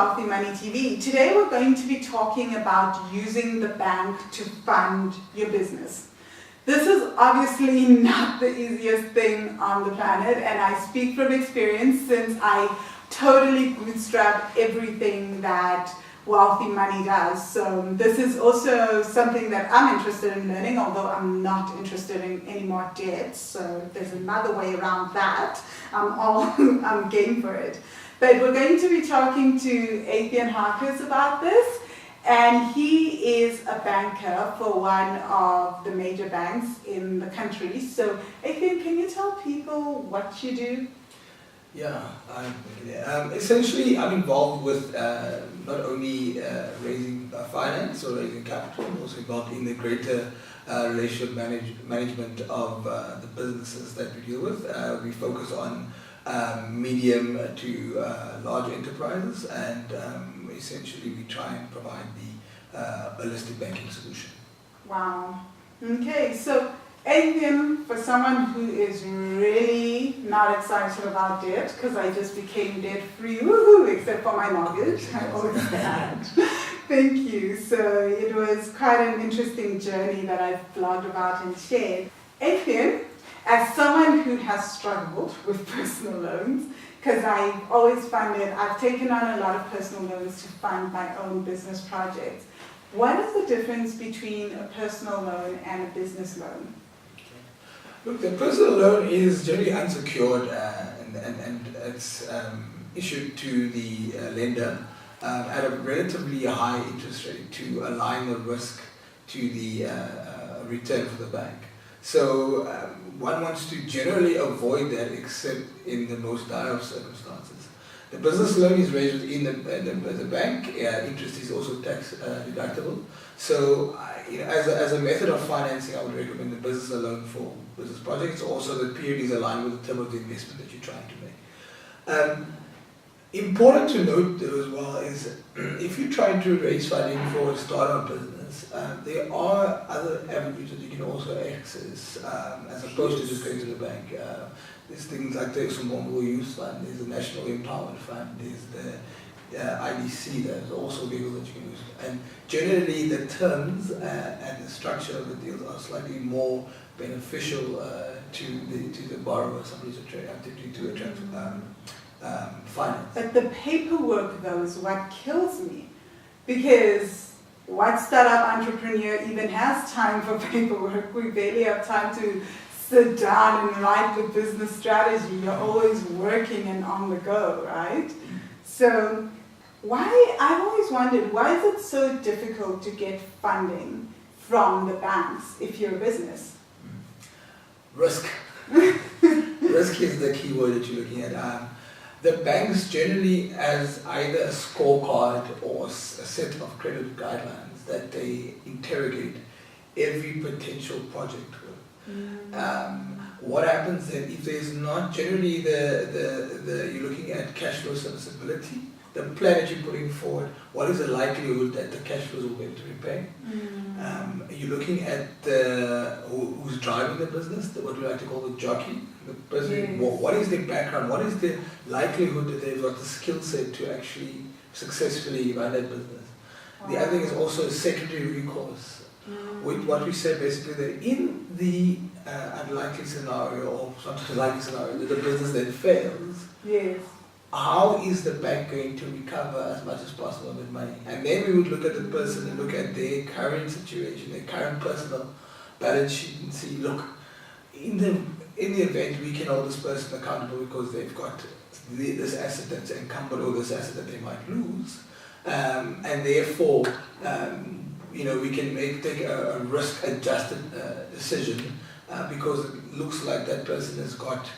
Wealthy Money TV. Today we're going to be talking about using the bank to fund your business. This is obviously not the easiest thing on the planet, and I speak from experience since I totally bootstrap everything that Wealthy Money does. So this is also something that I'm interested in learning, although I'm not interested in any more debt. So if there's another way around that, I'm game for it. But we're going to be talking to Ethienne Harkers about this, and he is a banker for one of the major banks in the country. So Ethienne, can you tell people what you do? Yeah, essentially I'm involved with not only raising finance or raising capital, I'm also involved in the greater relationship management of the businesses that we deal with. We focus on medium to large enterprises, and essentially we try and provide the holistic banking solution. Wow. Okay, so Ethienne, for someone who is really not excited about debt, because I just became debt-free, woohoo, except for my mortgage, I always had. Thank you. So it was quite an interesting journey that I've blogged about and shared. Ethienne, as someone who has struggled with personal loans, because I've always funded, I've taken on a lot of personal loans to fund my own business projects. What is the difference between a personal loan and a business loan? Look, the personal loan is generally unsecured and it's issued to the lender at a relatively high interest rate to align the risk to the return for the bank. So one wants to generally avoid that except in the most dire of circumstances. The business loan is raised within the bank. Interest is also tax deductible. So, as a method of financing, I would recommend the business loan for business projects. Also, the period is aligned with the term of the investment that you're trying to make. Important to note, though, as well, is if you're trying to raise funding for a startup business, there are other avenues that you can also access, as opposed to just going to the bank. There's things like the Small Youth Fund, there's the National Empowerment Fund, there's the IDC, there's also vehicles that you can use. And generally the terms and the structure of the deals are slightly more beneficial to the borrower, somebody's to attract finance. But the paperwork, though, is what kills me. Because what startup entrepreneur even has time for paperwork? We barely have time to sit down and write the business strategy. You're always working and on the go, right? So I've always wondered, why is it so difficult to get funding from the banks if you're a business? Risk. Risk is the key word that you're looking at. The banks generally as either a scorecard or a set of credit guidelines that they interrogate every potential project with. What happens then if there's not generally you're looking at cash flow serviceability, the plan that you're putting forward, what is the likelihood that the cash flows will be able to repay? You're looking at who's driving the business, what we like to call the jockey, the person. Yes. What is their background? What is the likelihood that they've got the skill set to actually successfully run that business? Wow. The other thing is also secondary recourse. With what we said basically that in the unlikely scenario or sometimes likely scenario that the business then fails, yes, how is the bank going to recover as much as possible with money? And then we would look at the person and look at their current situation, their current personal balance sheet, and see, look, in the event we can hold this person accountable because they've got this asset that's encumbered or this asset that they might lose, and therefore we can take a risk-adjusted decision because it looks like that person has got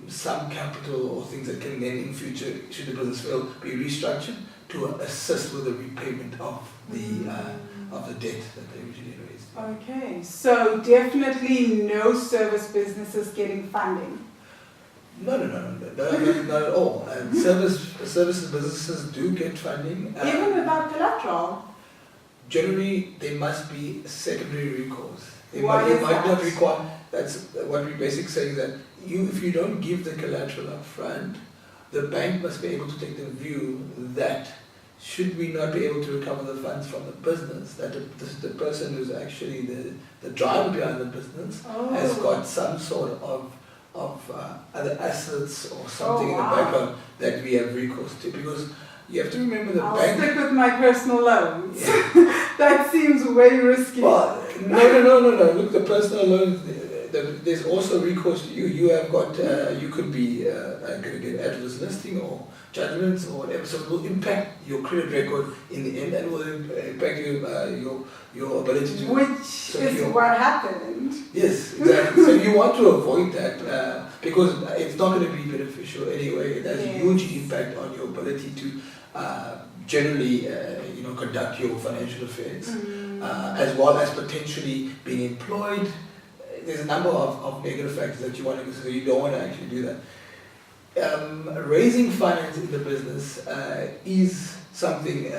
some capital or things that can then in future, should the business fail, be restructured to assist with the repayment of the debt that they originally raised. Okay, so definitely no service businesses getting funding. No, not at all. Services businesses do get funding. Even without collateral? Generally, there must be secondary recourse. They Why is might that? not require. That's what we basically say, that if you don't give the collateral up front, the bank must be able to take the view that should we not be able to recover the funds from the business, that the person who's actually the driver behind the business has got some sort of other assets or something in the background that we have recourse to. Because you have to remember the bank... I'll stick with my personal loans. That seems way risky. Well, no. Look, the personal loans, there's also recourse to you. You have got, you could be going to get adverse listing or judgments or whatever, so it will impact your credit record in the end, and will impact your ability to... Which is what happened. Yes, exactly. So you want to avoid that because it's not going to be beneficial anyway. It has a huge impact on your ability to generally conduct your financial affairs, as well as potentially being employed. There's a number of negative factors that you want to consider. You don't want to actually do that. Raising finance in the business is something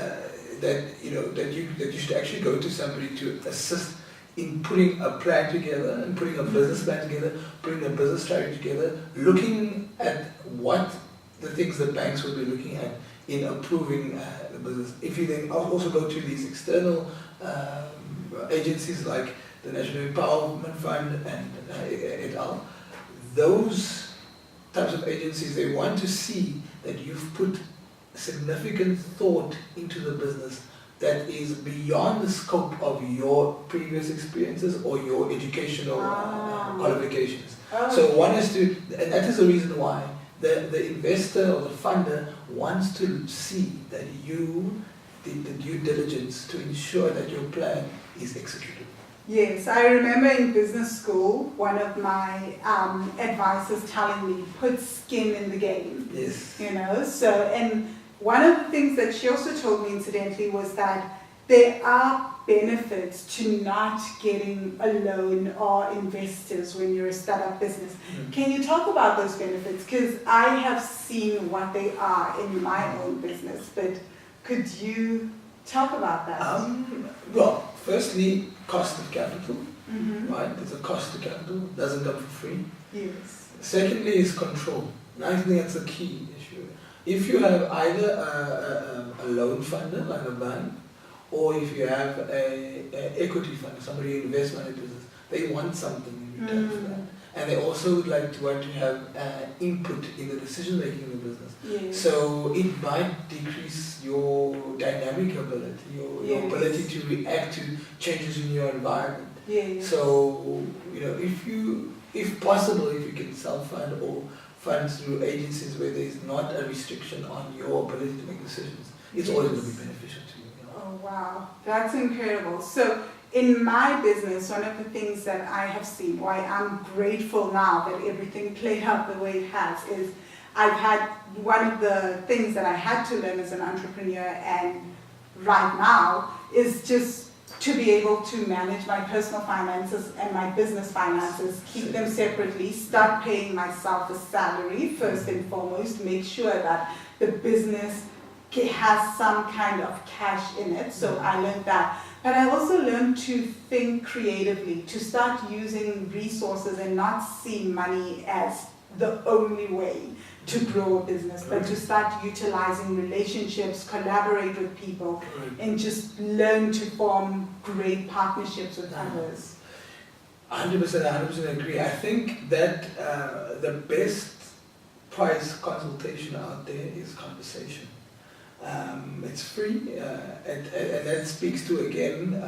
that you should actually go to somebody to assist in putting a plan together and putting a business plan together, putting a business strategy together, looking at what the things that banks will be looking at in approving the business. If you then also go to these external agencies like the National Empowerment Fund and et al., those types of agencies, they want to see that you've put significant thought into the business that is beyond the scope of your previous experiences or your educational qualifications. So one is to, and that is the reason why the investor or the funder wants to see that you did the due diligence to ensure that your plan is executed. Yes, I remember in business school, one of my advisors telling me, put skin in the game. Yes. And one of the things that she also told me incidentally was that there are benefits to not getting a loan or investors when you're a startup business. Can you talk about those benefits? Because I have seen what they are in my own business, but could you talk about that? Well, firstly, cost of capital, right? There's a cost to capital, it doesn't come for free. Yes. Secondly is control, and I think that's a key issue. If you have either a loan funder, like a bank, or if you have an equity fund, somebody who invests money in business, they want something in return for that. And they also would want to have input in the decision making of the business. Yes. So it might decrease your dynamic ability, your ability to react to changes in your environment. Yes. So, if possible, if you can self-fund or fund through agencies where there is not a restriction on your ability to make decisions, it's always going to be beneficial to you. Oh, wow. That's incredible. So, in my business, one of the things that I have seen, why I'm grateful now that everything played out the way it has, is I've had one of the things that I had to learn as an entrepreneur and right now is just to be able to manage my personal finances and my business finances, keep them separately, start paying myself a salary first and foremost, make sure that the business has some kind of cash in it. So I learned that. But I also learned to think creatively, to start using resources and not see money as the only way to grow a business, but to start utilizing relationships, collaborate with people, and just learn to form great partnerships with others. 100% agree. I think that the best price consultation out there is conversation. It's free, and that speaks to, again,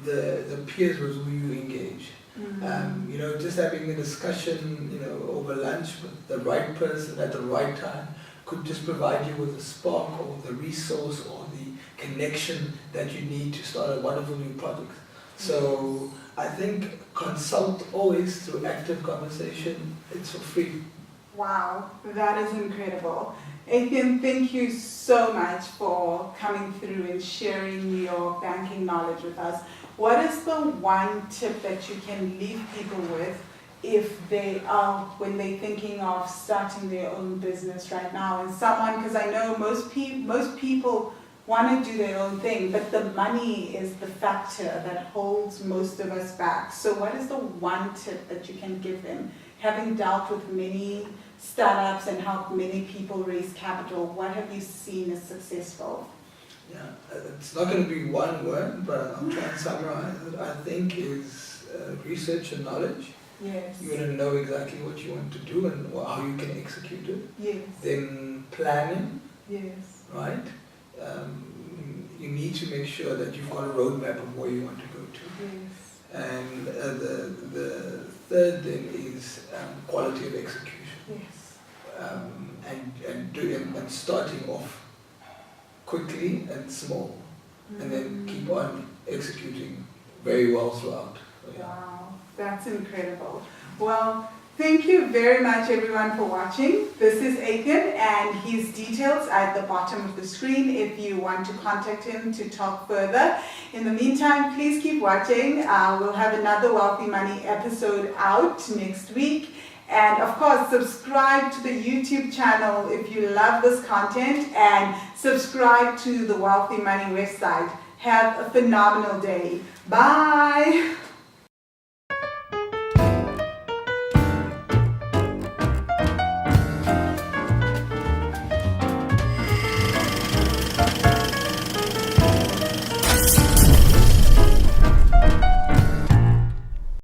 the peers with who you engage. Just having a discussion, over lunch with the right person at the right time could just provide you with the spark or the resource or the connection that you need to start a wonderful new project. So I think consult always through active conversation. It's for free. Wow, that is incredible. Ethienne, thank you so much for coming through and sharing your banking knowledge with us. What is the one tip that you can leave people with when they're thinking of starting their own business right now? And someone, because I know most people want to do their own thing, but the money is the factor that holds most of us back. So what is the one tip that you can give them, having dealt with many startups and helped many people raise capital. What have you seen as successful? Yeah, it's not going to be one word, but I'll try and summarize it. I think is research and knowledge. Yes. You want to know exactly what you want to do and how you can execute it. Yes. Then planning. Yes. Right? You need to make sure that you've got a roadmap of where you want to go to. Yes. And the third then is quality of execution. Yes. And starting off quickly and small, and then keep on executing very well throughout. So, yeah. Wow, that's incredible. Well, thank you very much everyone for watching. This is Ethienne, and his details are at the bottom of the screen if you want to contact him to talk further. In the meantime, please keep watching. We'll have another Wealthy Money episode out next week. And of course, subscribe to the YouTube channel if you love this content, and subscribe to the Wealthy Money website. Have a phenomenal day. Bye.